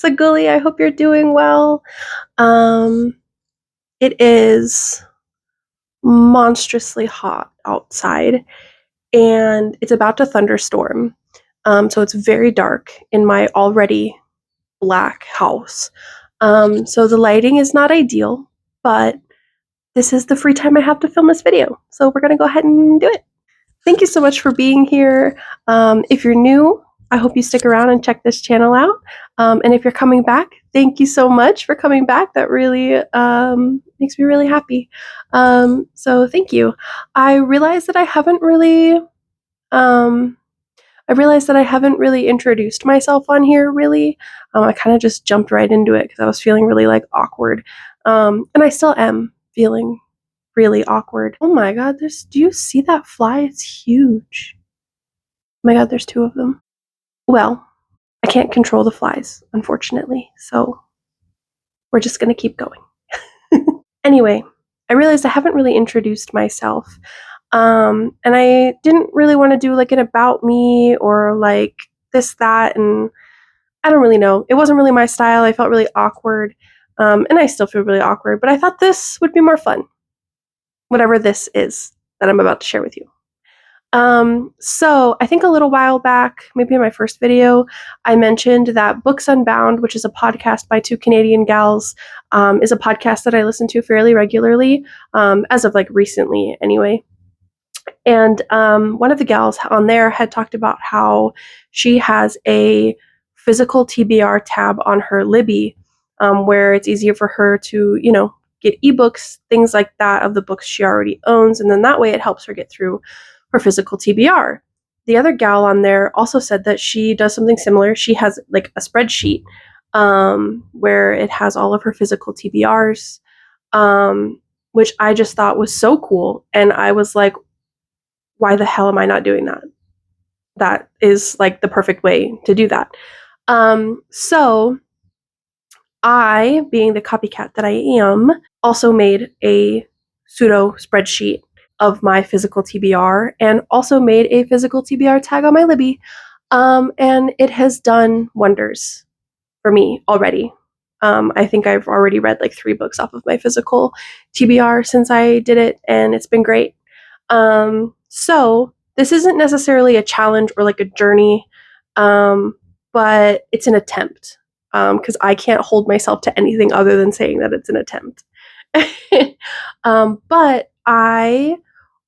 Saguli, I hope you're doing well. It is monstrously hot outside, and it's about to thunderstorm. So it's very dark in my already black house. So the lighting is not ideal, but this is the free time I have to film this video. So we're gonna go ahead and do it. Thank you so much for being here. If you're new, I hope you stick around and check this channel out. And if you're coming back, thank you so much for coming back. That really makes me really happy. So thank you. I realized that I haven't really introduced myself on here, really. I kind of just jumped right into it because I was feeling really like awkward. And I still am feeling really awkward. Oh my god, do you see that fly? It's huge. Oh my god, there's 2 of them. Well, I can't control the flies, unfortunately, so we're just gonna keep going. Anyway, I realized I haven't really introduced myself. And I didn't really want to do like an about me or like this, that, and I don't really know. It wasn't really my style. I felt really awkward. And I still feel really awkward, but I thought this would be more fun. Whatever this is that I'm about to share with you. So I think a little while back, maybe in my first video, I mentioned that Books Unbound, which is a podcast by 2 Canadian gals, is a podcast that I listen to fairly regularly, as of like recently anyway. And one of the gals on there had talked about how she has a physical TBR tab on her Libby, where it's easier for her to, get ebooks, things like that, of the books she already owns, and then that way it helps her get through her physical TBR. The other gal on there also said that she does something similar. She has like a spreadsheet where it has all of her physical TBRs, which I just thought was so cool. And I was like, why the hell am I not doing that? That is like the perfect way to do that. So I, being the copycat that I am, also made a pseudo spreadsheet of my physical TBR and also made a physical TBR tag on my Libby. And it has done wonders for me already. I think I've already read like 3 books off of my physical TBR since I did it, and it's been great. So this isn't necessarily a challenge or like a journey, but it's an attempt, because I can't hold myself to anything other than saying that it's an attempt. But I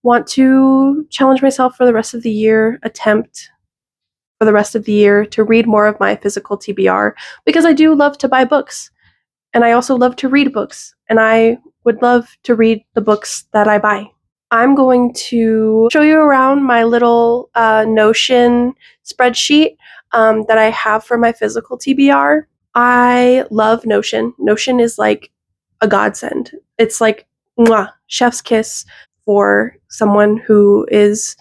want to challenge myself for the rest of the year, attempt for the rest of the year to read more of my physical TBR, because I do love to buy books, and I also love to read books, and I would love to read the books that I buy. I'm going to show you around my little Notion spreadsheet that I have for my physical TBR. I love Notion. Notion is like a godsend. It's like mwah, chef's kiss for someone who is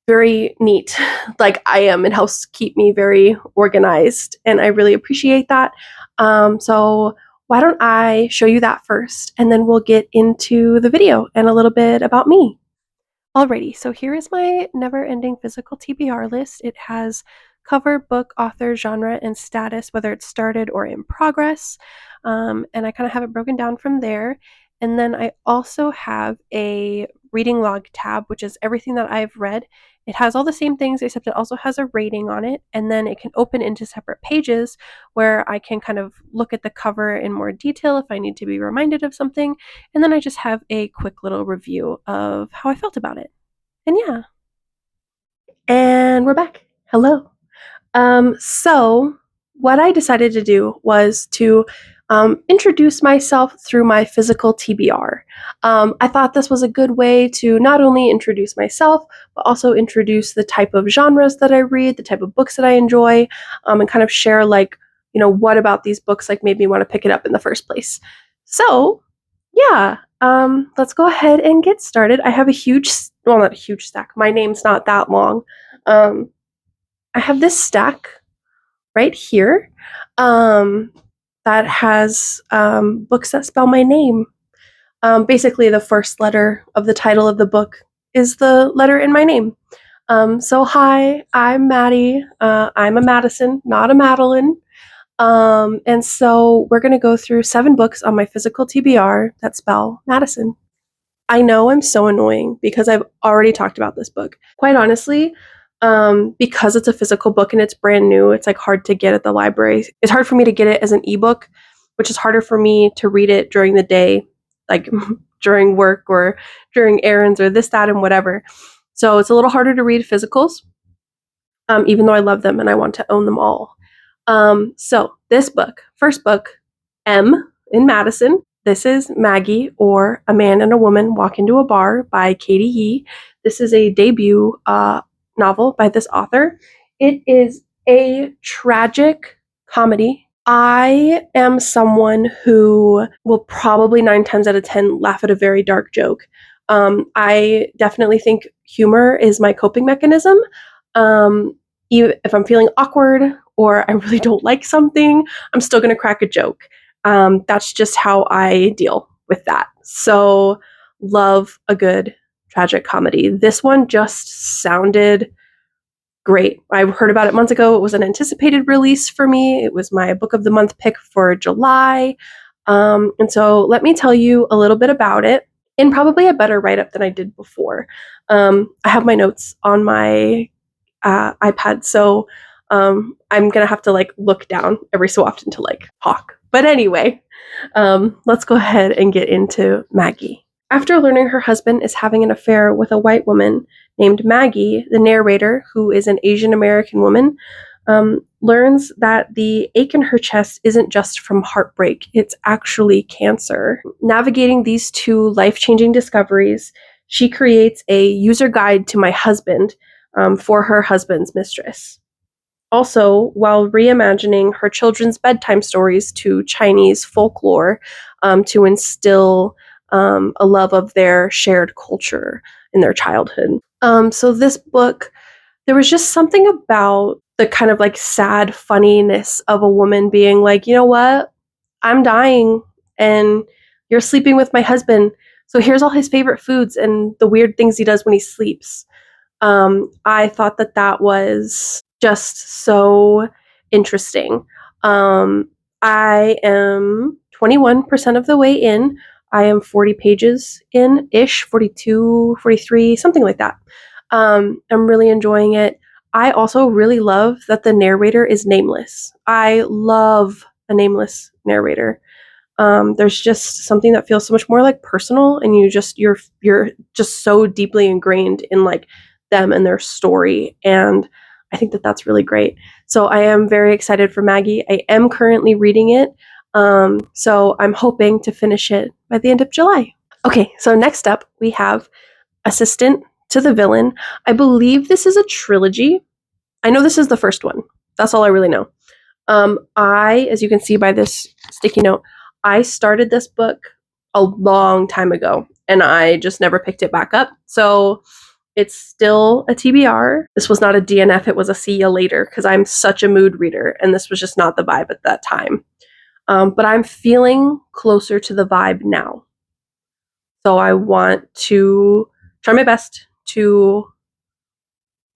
very neat like I am. It helps keep me very organized, and I really appreciate that. So why don't I show you that first, and then we'll get into the video and a little bit about me. Alrighty, so here is my never-ending physical TBR list. It has cover, book, author, genre, and status, whether it's started or in progress. And I kind of have it broken down from there. And then I also have a reading log tab, which is everything that I've read. It has all the same things, except it also has a rating on it, and then it can open into separate pages where I can kind of look at the cover in more detail if I need to be reminded of something, and then I just have a quick little review of how I felt about it. And yeah. And we're back. Hello. So what I decided to do was to introduce myself through my physical TBR. I thought this was a good way to not only introduce myself, but also introduce the type of genres that I read, the type of books that I enjoy, and kind of share like, what about these books like made me want to pick it up in the first place. So yeah, let's go ahead and get started. I have not a huge stack. My name's not that long. I have this stack right here that has books that spell my name. Basically, the first letter of the title of the book is the letter in my name. So hi, I'm Maddie. I'm a Madison, not a Madeline. And so we're going to go through 7 books on my physical TBR that spell Madison. I know I'm so annoying because I've already talked about this book. Quite honestly, because it's a physical book and it's brand new, it's like hard to get at the library. It's hard for me to get it as an ebook, which is harder for me to read it during the day, like during work or during errands or this, that, and whatever. So it's a little harder to read physicals, even though I love them and I want to own them all. So this book, first book, M in Madison. This is Maggie, or A Man and a Woman Walk into a Bar by Katie Yee. This is a debut novel by this author. It is a tragic comedy. I am someone who will probably 9 times out of 10 laugh at a very dark joke. I definitely think humor is my coping mechanism. Even if I'm feeling awkward or I really don't like something, I'm still going to crack a joke. That's just how I deal with that. So, love a good tragic comedy. This one just sounded great. I heard about it months ago. It was an anticipated release for me. It was my book of the month pick for July. And so, let me tell you a little bit about it in probably a better write up than I did before. I have my notes on my iPad, so I'm gonna have to like look down every so often to like talk. But anyway, let's go ahead and get into Maggie. After learning her husband is having an affair with a white woman named Maggie, the narrator, who is an Asian American woman, learns that the ache in her chest isn't just from heartbreak, it's actually cancer. Navigating these 2 life-changing discoveries, she creates a user guide to my husband for her husband's mistress. Also, while reimagining her children's bedtime stories to Chinese folklore to instill a love of their shared culture in their childhood. So this book, there was just something about the kind of like sad funniness of a woman being like, you know what? I'm dying and you're sleeping with my husband. So here's all his favorite foods and the weird things he does when he sleeps. I thought that that was just so interesting. I am 21% of the way in. I am 40 pages in-ish, 42, 43, something like that. I'm really enjoying it. I also really love that the narrator is nameless. I love a nameless narrator. There's just something that feels so much more like personal, and you're just so deeply ingrained in like them and their story, and I think that that's really great. So I am very excited for Maggie. I am currently reading it, so I'm hoping to finish it by the end of July. Okay, so next up we have Assistant to the Villain. I believe this is a trilogy. I know this is the first one. That's all I really know. As you can see by this sticky note, I started this book a long time ago and I just never picked it back up. So it's still a TBR. This was not a DNF, it was a see ya later because I'm such a mood reader and this was just not the vibe at that time. But I'm feeling closer to the vibe now. So I want to try my best to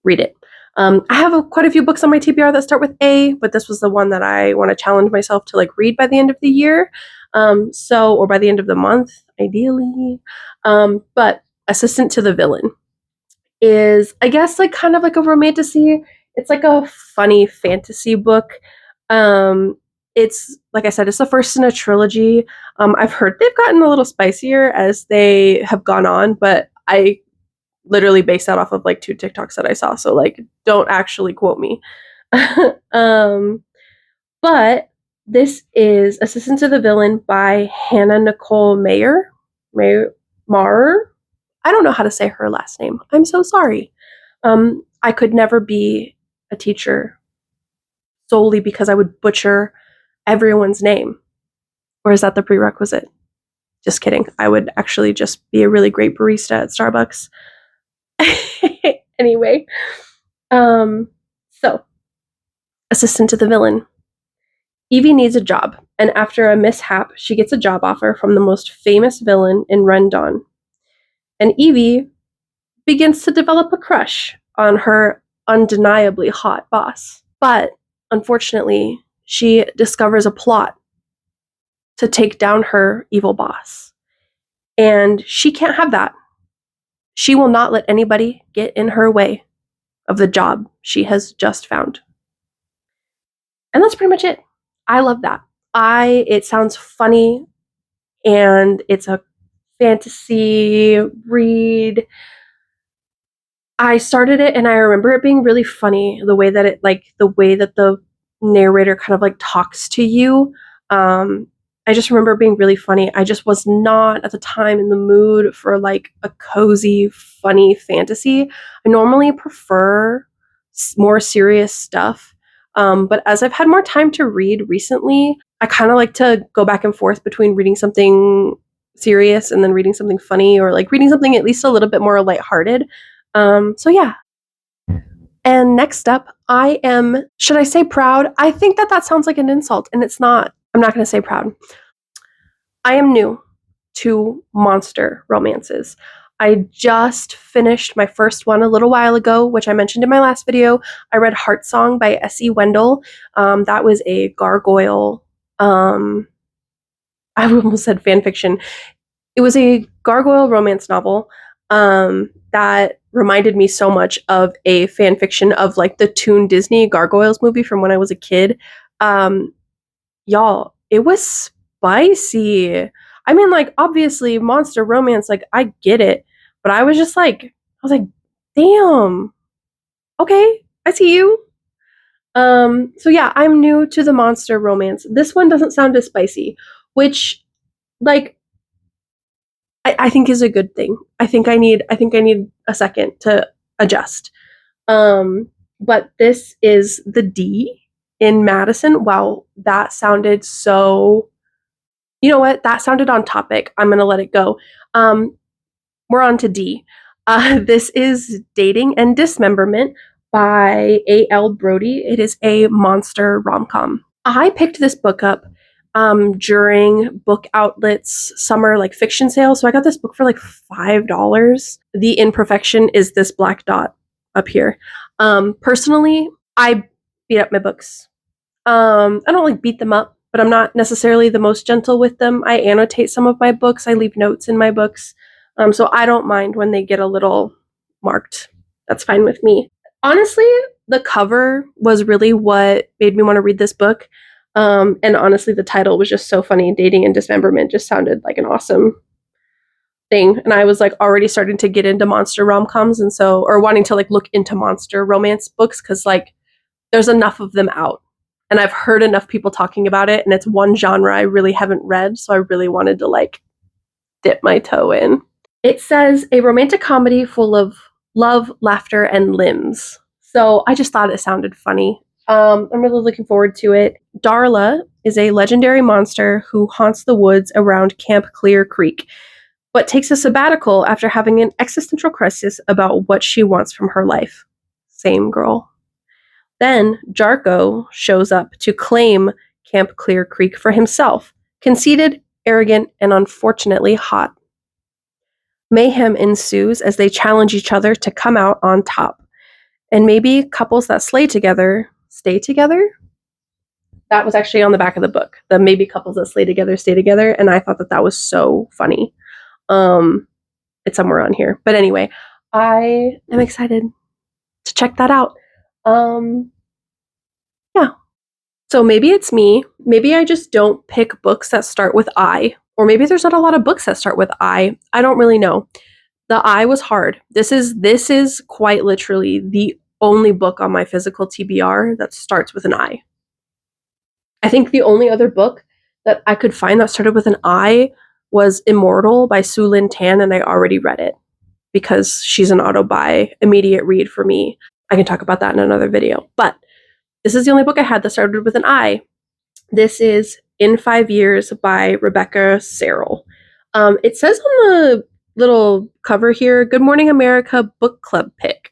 read it. I have quite a few books on my TBR that start with A, but this was the one that I want to challenge myself to like read by the end of the year. Or by the end of the month, ideally. But Assistant to the Villain is, I guess, like kind of like a romantasy. It's like a funny fantasy book. It's, like I said, it's the first in a trilogy. I've heard they've gotten a little spicier as they have gone on, but I literally based that off of like 2 TikToks that I saw. So like, don't actually quote me. But this is Assistant to the Villain by Hannah Nicole Maehrer. Maehrer? I don't know how to say her last name. I'm so sorry. I could never be a teacher solely because I would butcher everyone's name. Or is that the prerequisite? Just kidding. I would actually just be a really great barista at Starbucks. Anyway, so Assistant to the Villain. Evie needs a job, and after a mishap, she gets a job offer from the most famous villain in Rendon. And Evie begins to develop a crush on her undeniably hot boss. But unfortunately, she discovers a plot to take down her evil boss. And she can't have that. She will not let anybody get in her way of the job she has just found. And that's pretty much it. I love that. It sounds funny, and it's a fantasy read. I started it and I remember it being really funny, the way that the narrator kind of like talks to you. I just remember it being really funny. I just was not at the time in the mood for like a cozy, funny fantasy. I normally prefer more serious stuff. But as I've had more time to read recently, I kind of like to go back and forth between reading something serious and then reading something funny, or like reading something at least a little bit more lighthearted. So yeah. And next up, should I say proud? I think that sounds like an insult, and it's not. I'm not going to say proud. I am new to monster romances. I just finished my first one a little while ago, which I mentioned in my last video. I read Heartsong by E Wendel. That was a gargoyle. I almost said fan fiction. It was a gargoyle romance novel that reminded me so much of a fan fiction of like the Toon Disney Gargoyles movie from when I was a kid. Y'all, it was spicy. I mean, like, obviously, monster romance, like, I get it. But I was like, damn, okay, I see you. So yeah, I'm new to the monster romance. This one doesn't sound as spicy, which, like, I think is a good thing. I think I need a second to adjust. But this is the D in Madison. Wow, that sounded so. You know what? That sounded on topic. I'm gonna let it go. We're on to D. This is Dating and Dismemberment by A.L. Brody. It is a monster rom-com. I picked this book up during Book Outlet's summer like fiction sale. So I got this book for like $5. The imperfection is this black dot up here. Personally, I beat up my books. I don't like beat them up, but I'm not necessarily the most gentle with them. I annotate some of my books. I leave notes in my books. So I don't mind when they get a little marked. That's fine with me. Honestly, the cover was really what made me want to read this book. And honestly, the title was just so funny. Dating and Dismemberment just sounded like an awesome thing. And I was like already starting to get into monster rom-coms, and so, or wanting to like look into monster romance books, because like there's enough of them out. And I've heard enough people talking about it, and it's one genre I really haven't read, so I really wanted to like dip my toe in. It says a romantic comedy full of love, laughter, and limbs. So I just thought it sounded funny. I'm really looking forward to it. Darla is a legendary monster who haunts the woods around Camp Clear Creek, but takes a sabbatical after having an existential crisis about what she wants from her life. Same girl. Then Jarko shows up to claim Camp Clear Creek for himself, conceited, arrogant, and unfortunately hot. Mayhem ensues as they challenge each other to come out on top. And maybe couples that slay together stay together? That was actually on the back of the book. The maybe couples that slay together stay together, and I thought that was so funny. It's somewhere on here. But anyway, I am excited to check that out. Yeah. So maybe it's me. Maybe I just don't pick books that start with I. Or maybe there's not a lot of books that start with I. I don't really know. The I was hard. This is quite literally the only book on my physical TBR that starts with an I. I think the only other book that I could find that started with an I was Immortal by Su Lin Tan, and I already read it because she's an auto-buy, immediate read for me. I can talk about that in another video. But this is the only book I had that started with an I. This is In 5 Years by Rebecca Serle. It says on the little cover here, Good Morning America book club pick.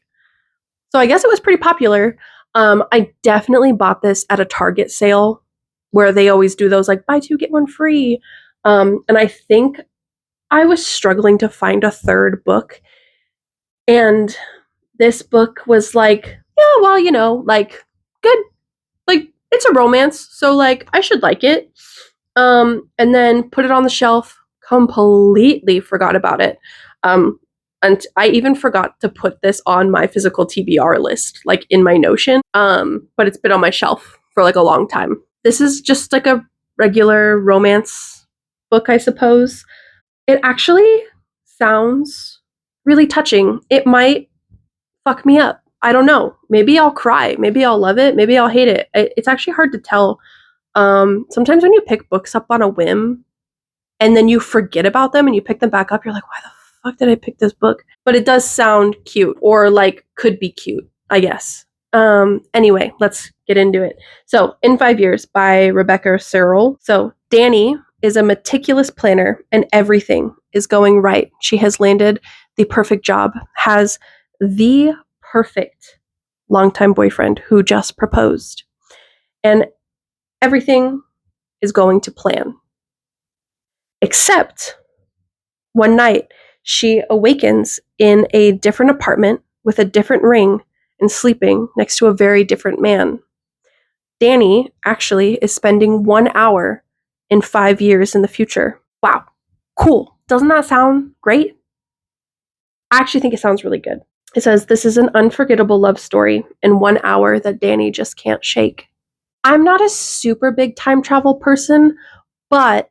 So I guess it was pretty popular. I definitely bought this at a Target sale where they always do those like buy two, get one free. And I think I was struggling to find a third book. And this book was like, yeah, well, you know, like good. Like it's a romance, so like I should like it. And then put it on the shelf, completely forgot about it. And I even forgot to put this on my physical TBR list, like in my Notion. But it's been on my shelf for like a long time. This is just like a regular romance book, I suppose. It actually sounds really touching. It might fuck me up. I don't know. Maybe I'll cry. Maybe I'll love it. Maybe I'll hate it. It's actually hard to tell. Sometimes when you pick books up on a whim and then you forget about them and you pick them back up, you're like, why the fuck did I pick this book? But it does sound cute, or like could be cute, I guess. Anyway, let's get into it. So, In 5 Years by Rebecca Serle. So, Danny is a meticulous planner and everything is going right. She has landed the perfect job, has the perfect longtime boyfriend who just proposed, and everything is going to plan. Except one night, she awakens in a different apartment with a different ring and sleeping next to a very different man. Danny actually is spending 1 hour in 5 years in the future. Wow, cool. Doesn't that sound great? I actually think it sounds really good. It says, this is an unforgettable love story in 1 hour that Danny just can't shake. I'm not a super big time travel person, but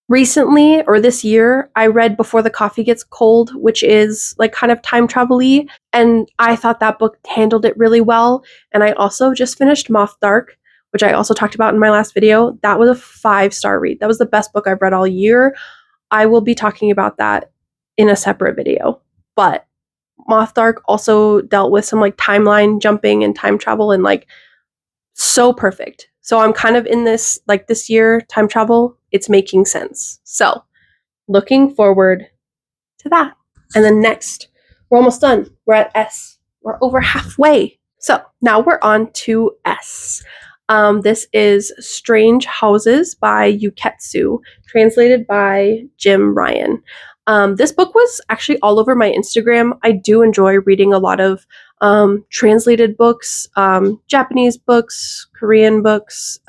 recently, or this year, I read Before the Coffee Gets Cold, which is like kind of time travel-y, and I thought that book handled it really well. And I also just finished Moth, which I also talked about in my last video. That was a 5-star read. That was the best book I've read all year. I will be talking about that in a separate video. But Moth also dealt with some like timeline jumping and time travel, and like so perfect. So I'm kind of in this, like this year, time travel, it's making sense. So looking forward to that. And then next, we're almost done. We're at S. We're over halfway. So now we're on to S. This is Strange Houses by Uketsu, translated by Jim Ryan. This book was actually all over my Instagram. I do enjoy reading a lot of translated books, Japanese books, Korean books,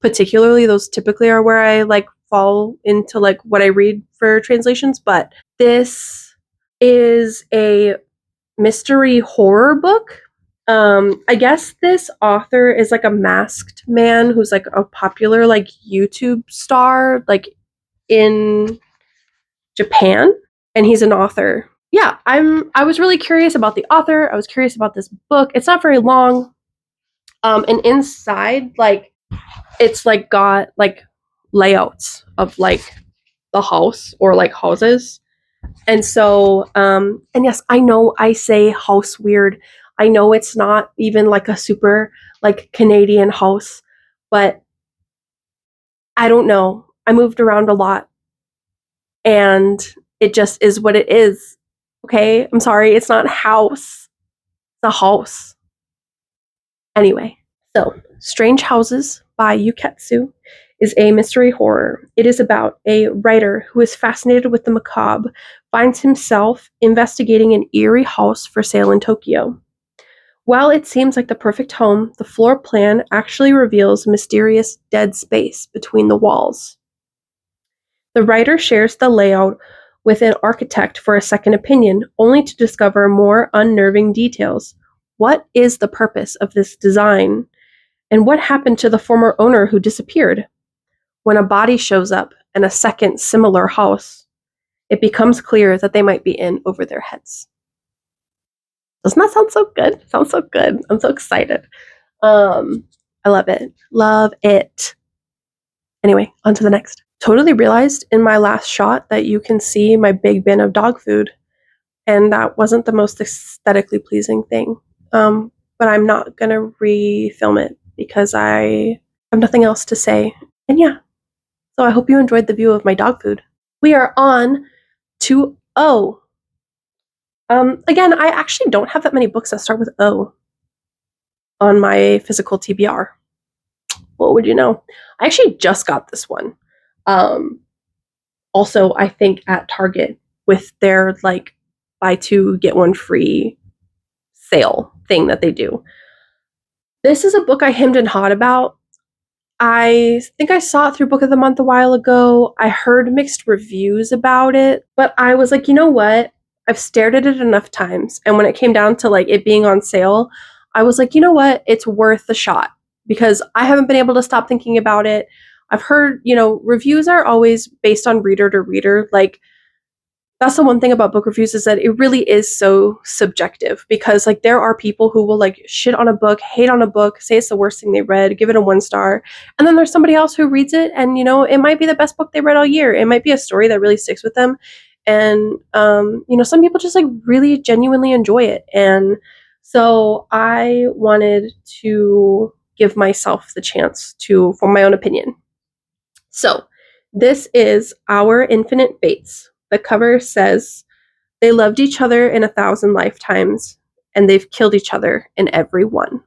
particularly those typically are where I like fall into like what I read for translations. But this is a mystery horror book. I guess this author is like a masked man who's like a popular like YouTube star like in Japan, and he's an author. Yeah, I was really curious about the author. I was curious about this book. It's not very long. And inside, like, it's like got like layouts of like the house or like houses. And so, and yes, I know I say house weird. I know it's not even like a super like Canadian house, but I don't know. I moved around a lot and it just is what it is. Okay, I'm sorry, it's not house. It's a house. Anyway, so Strange Houses by Uketsu is a mystery horror. It is about a writer who is fascinated with the macabre, finds himself investigating an eerie house for sale in Tokyo. While it seems like the perfect home, the floor plan actually reveals mysterious dead space between the walls. The writer shares the layout with an architect for a second opinion, only to discover more unnerving details. What is the purpose of this design? And what happened to the former owner who disappeared? When a body shows up in a second similar house, it becomes clear that they might be in over their heads. Doesn't that sound so good? Sounds so good. I'm so excited. I love it. Love it. Anyway, on to the next. Totally realized in my last shot that you can see my big bin of dog food, and that wasn't the most aesthetically pleasing thing. But I'm not gonna refilm it because I have nothing else to say. And yeah, so I hope you enjoyed the view of my dog food. We are on to O. Again, I actually don't have that many books that start with O on my physical TBR. What would you know? I actually just got this one. Also, I think at Target with their like buy two get one free sale thing that they do. This is a book I hemmed and hawed about. I think I saw it through Book of the Month a while ago. I heard mixed reviews about it, but I was like, you know what? I've stared at it enough times. And when it came down to like it being on sale, I was like, you know what? It's worth the shot because I haven't been able to stop thinking about it. I've heard, reviews are always based on reader to reader. Like, that's the one thing about book reviews is that it really is so subjective because like there are people who will like shit on a book, hate on a book, say it's the worst thing they read, give it a 1 star. And then there's somebody else who reads it and it might be the best book they read all year. It might be a story that really sticks with them. And some people just like really genuinely enjoy it. And so I wanted to give myself the chance to form my own opinion. So this is Our Infinite Fates. The cover says, they loved each other in 1,000 lifetimes, and they've killed each other in every one.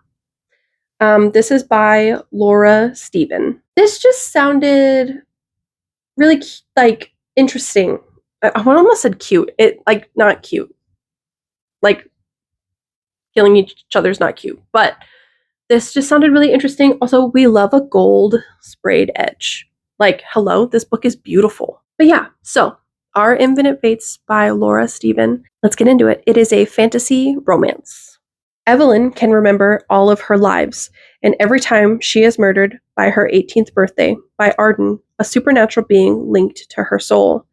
This is by Laura Stephen. This just sounded really, interesting. I almost said cute. Not cute. Like, killing each other's not cute. But this just sounded really interesting. Also, we love a gold sprayed edge. Like, hello, this book is beautiful. But yeah, so Our Infinite Fates by Laura Stephen. Let's get into it. It is a fantasy romance. Evelyn can remember all of her lives, and every time she is murdered by her 18th birthday by Arden, a supernatural being linked to her soul.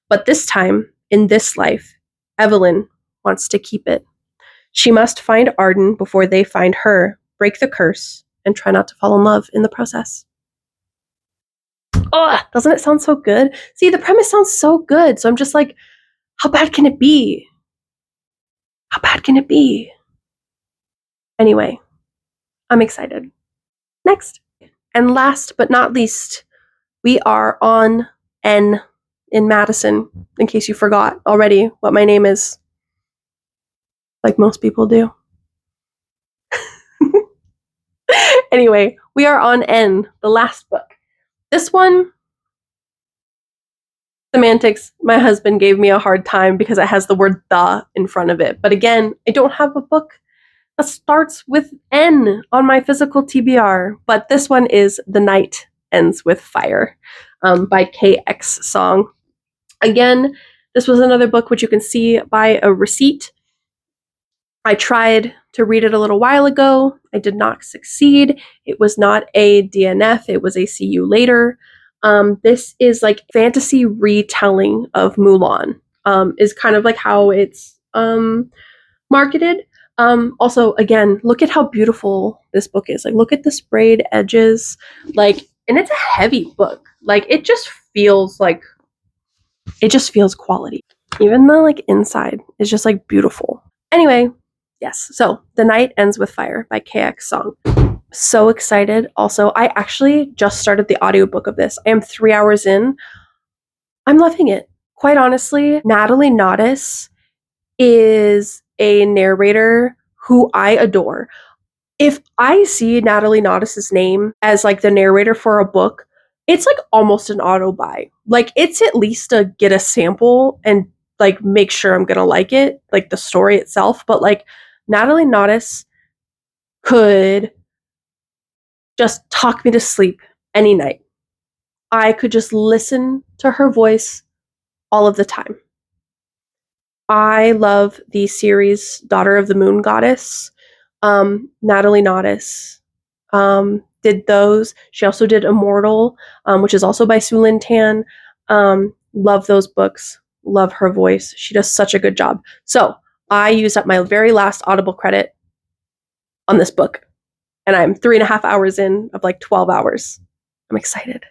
But this time, in this life, Evelyn wants to keep it. She must find Arden before they find her, break the curse, and try not to fall in love in the process. Oh, doesn't it sound so good? See, the premise sounds so good. So I'm just like, how bad can it be? How bad can it be? Anyway, I'm excited. Next. And last but not least, we are on N in Madison, in case you forgot already what my name is. Like most people do. Anyway, we are on N, the last book. This one, semantics, my husband gave me a hard time because it has the word the in front of it. But again, I don't have a book that starts with N on my physical TBR. But this one is The Night Ends with Fire by KX Song. Again, this was another book which you can see by a receipt. I tried to read it a little while ago. I did not succeed. It was not a DNF. It was a see you later. This is like fantasy retelling of Mulan, is kind of like how it's marketed. Also, again, look at how beautiful this book is. Like, look at the sprayed edges. Like, and it's a heavy book. Like, it just feels quality. Even the like inside is just like beautiful. Anyway, yes. So The Night Ends with Fire by KX Song. So excited. Also, I actually just started the audiobook of this. I am 3 hours in. I'm loving it. Quite honestly, Natalie Naudis is a narrator who I adore. If I see Natalie Naudis' name as like the narrator for a book, it's like almost an auto buy. Like, it's at least a get a sample and like make sure I'm gonna like it, like the story itself. But like Natalie Naudis could just talk me to sleep any night. I could just listen to her voice all of the time. I love the series Daughter of the Moon Goddess. Natalie Naudis did those. She also did Immortal, which is also by Su Lin Tan. Love those books. Love her voice. She does such a good job. So I used up my very last Audible credit on this book, and I'm 3.5 hours in of like 12 hours. I'm excited.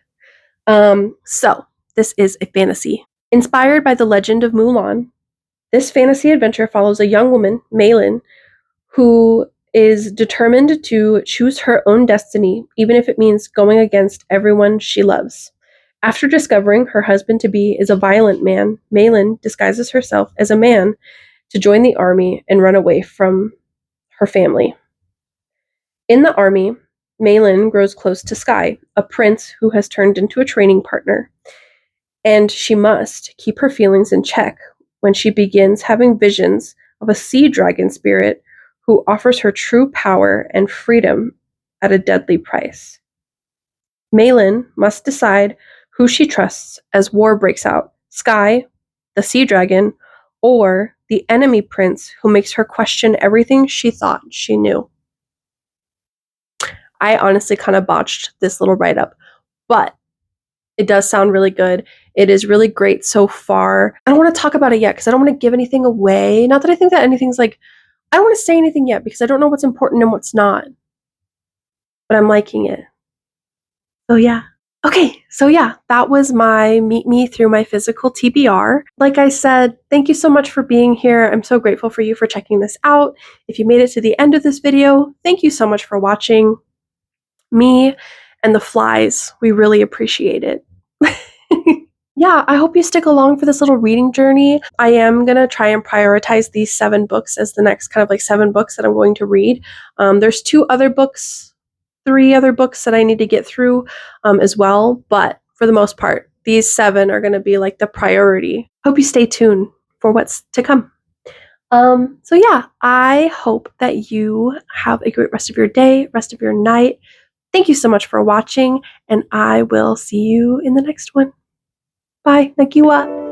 So this is a fantasy. Inspired by the legend of Mulan, this fantasy adventure follows a young woman, Meilin, who is determined to choose her own destiny, even if it means going against everyone she loves. After discovering her husband-to-be is a violent man, Meilin disguises herself as a man to join the army and run away from her family. In the army, Meilin grows close to Sky, a prince who has turned into a training partner, and she must keep her feelings in check when she begins having visions of a sea dragon spirit who offers her true power and freedom at a deadly price. Malin must decide who she trusts as war breaks out, Sky, the sea dragon, or the enemy prince who makes her question everything she thought she knew. I honestly kind of botched this little write-up, but it does sound really good. It is really great so far. I don't want to talk about it yet because I don't want to give anything away. Not that I think that anything's like, I don't want to say anything yet because I don't know what's important and what's not. But I'm liking it. So yeah. Okay, so yeah, that was my Meet Me Through My Physical TBR. Like I said, thank you so much for being here. I'm so grateful for you for checking this out. If you made it to the end of this video, thank you so much for watching. Me and the flies, we really appreciate it. Yeah, I hope you stick along for this little reading journey. I am going to try and prioritize these 7 books as the next kind of like 7 books that I'm going to read. There's 3 other books that I need to get through as well. But for the most part, these 7 are going to be like the priority. Hope you stay tuned for what's to come. So yeah, I hope that you have a great rest of your day, rest of your night. Thank you so much for watching, and I will see you in the next one. Bye. Nagiwa.